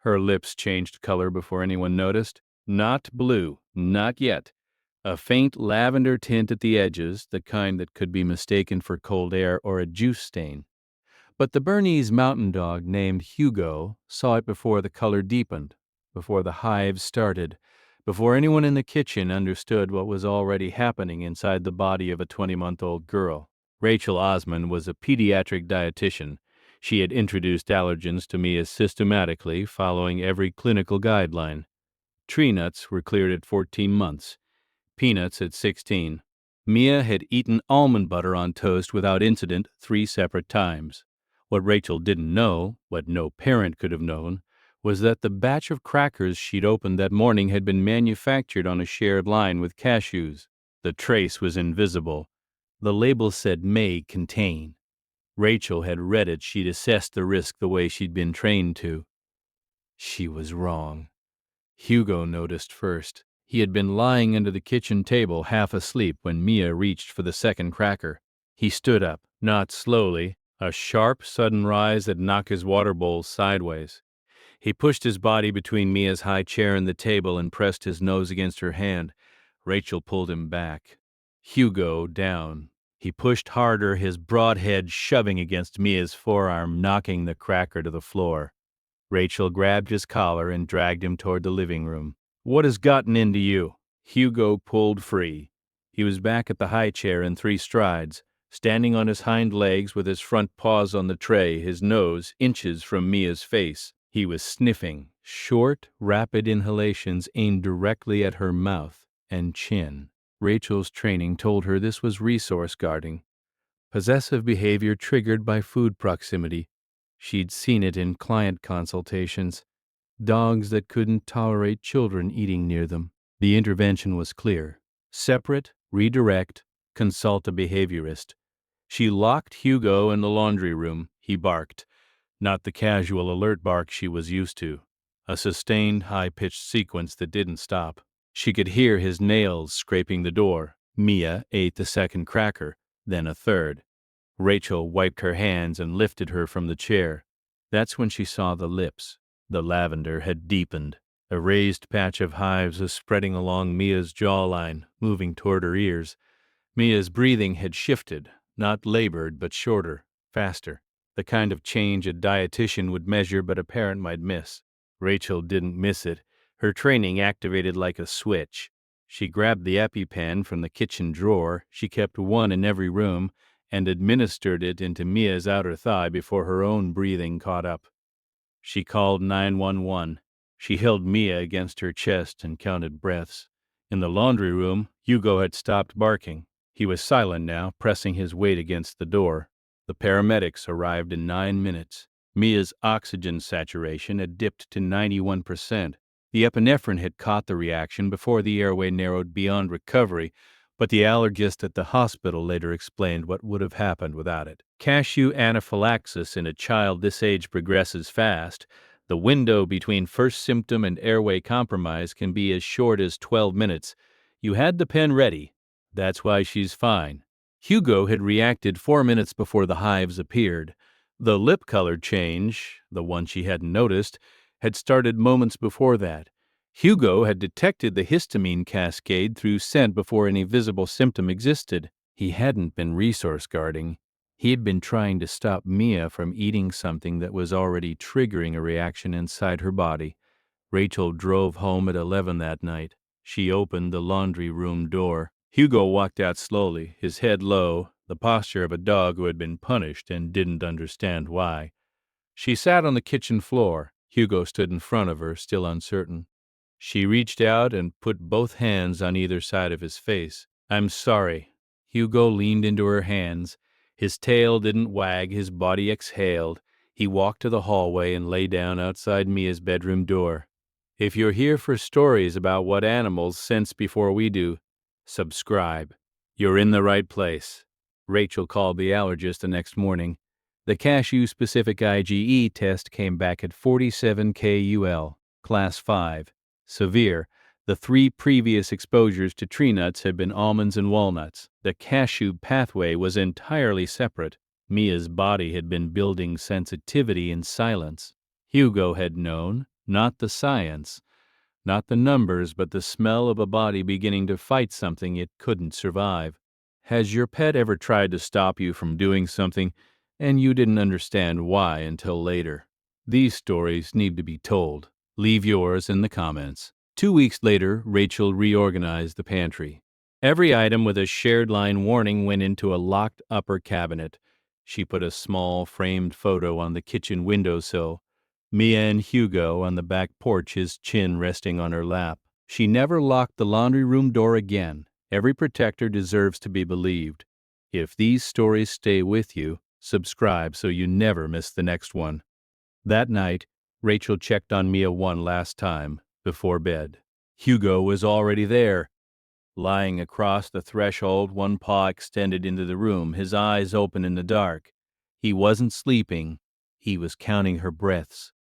Her lips changed color before anyone noticed. Not blue, not yet. A faint lavender tint at the edges, the kind that could be mistaken for cold air or a juice stain. But the Bernese Mountain Dog named Hugo saw it before the color deepened, before the hives started, before anyone in the kitchen understood what was already happening inside the body of a 20-month-old girl. Rachel Osmond was a pediatric dietitian. She had introduced allergens to Mia systematically, following every clinical guideline. Tree nuts were cleared at 14 months, peanuts at 16. Mia had eaten almond butter on toast without incident 3 separate times. What Rachel didn't know, what no parent could have known, was that the batch of crackers she'd opened that morning had been manufactured on a shared line with Cashews. The trace was invisible. The label said may contain. Rachel had read it. She'd assessed the risk the way she'd been trained to. She was wrong. Hugo noticed first. He had been lying under the kitchen table half asleep when Mia reached for the second cracker. He stood up, not slowly, a sharp, sudden rise that knocked his water bowl sideways. He pushed his body between Mia's high chair and the table and pressed his nose against her hand. Rachel pulled him back. Hugo down. He pushed harder, his broad head shoving against Mia's forearm, knocking the cracker to the floor. Rachel grabbed his collar and dragged him toward the living room. "What has gotten into you?" Hugo pulled free. He was back at the high chair in 3 strides, standing on his hind legs with his front paws on the tray, his nose inches from Mia's face. He was sniffing, short, rapid inhalations aimed directly at her mouth and chin. Rachel's training told her this was resource guarding. Possessive behavior triggered by food proximity. She'd seen it in client consultations. Dogs that couldn't tolerate children eating near them. The intervention was clear. Separate, redirect, consult a behaviorist. She locked Hugo in the laundry room. He barked. Not the casual alert bark she was used to. A sustained, high-pitched sequence that didn't stop. She could hear his nails scraping the door. Mia ate the second cracker, then a third. Rachel wiped her hands and lifted her from the chair. That's when she saw the lips. The lavender had deepened. A raised patch of hives was spreading along Mia's jawline, moving toward her ears. Mia's breathing had shifted, not labored but shorter, faster. The kind of change a dietitian would measure but a parent might miss. Rachel didn't miss it. Her training activated like a switch. She grabbed the EpiPen from the kitchen drawer. She kept one in every room and administered it into Mia's outer thigh before her own breathing caught up. She called 911. She held Mia against her chest and counted breaths. In the laundry room, Hugo had stopped barking. He was silent now, pressing his weight against the door. The paramedics arrived in 9 minutes. Mia's oxygen saturation had dipped to 91%. The epinephrine had caught the reaction before the airway narrowed beyond recovery, but the allergist at the hospital later explained what would have happened without it. Cashew anaphylaxis in a child this age progresses fast. The window between first symptom and airway compromise can be as short as 12 minutes. You had the pen ready. That's why she's fine. Hugo had reacted 4 minutes before the hives appeared. The lip color change, the one she hadn't noticed, had started moments before that. Hugo had detected the histamine cascade through scent before any visible symptom existed. He hadn't been resource guarding. He had been trying to stop Mia from eating something that was already triggering a reaction inside her body. Rachel drove home at 11 that night. She opened the laundry room door. Hugo walked out slowly, his head low, the posture of a dog who had been punished and didn't understand why. She sat on the kitchen floor. Hugo stood in front of her, still uncertain. She reached out and put both hands on either side of his face. "I'm sorry." Hugo leaned into her hands. His tail didn't wag, his body exhaled. He walked to the hallway and lay down outside Mia's bedroom door. "If you're here for stories about what animals sense before we do, subscribe. You're in the right place." Rachel called the allergist the next morning. The Cashew-specific IgE test came back at 47 KUL, class 5. Severe. The 3 previous exposures to tree nuts had been almonds and walnuts. The cashew pathway was entirely separate. Mia's body had been building sensitivity in silence. Hugo had known. Not the science, not the numbers, but the smell of a body beginning to fight something it couldn't survive. Has your pet ever tried to stop you from doing something and you didn't understand why until later? These stories need to be told. Leave yours in the comments. 2 weeks later, Rachel reorganized the pantry. Every item with a shared line warning went into a locked upper cabinet. She put a small framed photo on the kitchen windowsill. Mia and Hugo on the back porch, his chin resting on her lap. She never locked the laundry room door again. Every protector deserves to be believed. If these stories stay with you, subscribe so you never miss the next one. That night, Rachel checked on Mia one last time before bed. Hugo was already there. Lying across the threshold, one paw extended into the room, his eyes open in the dark. He wasn't sleeping. He was counting her breaths.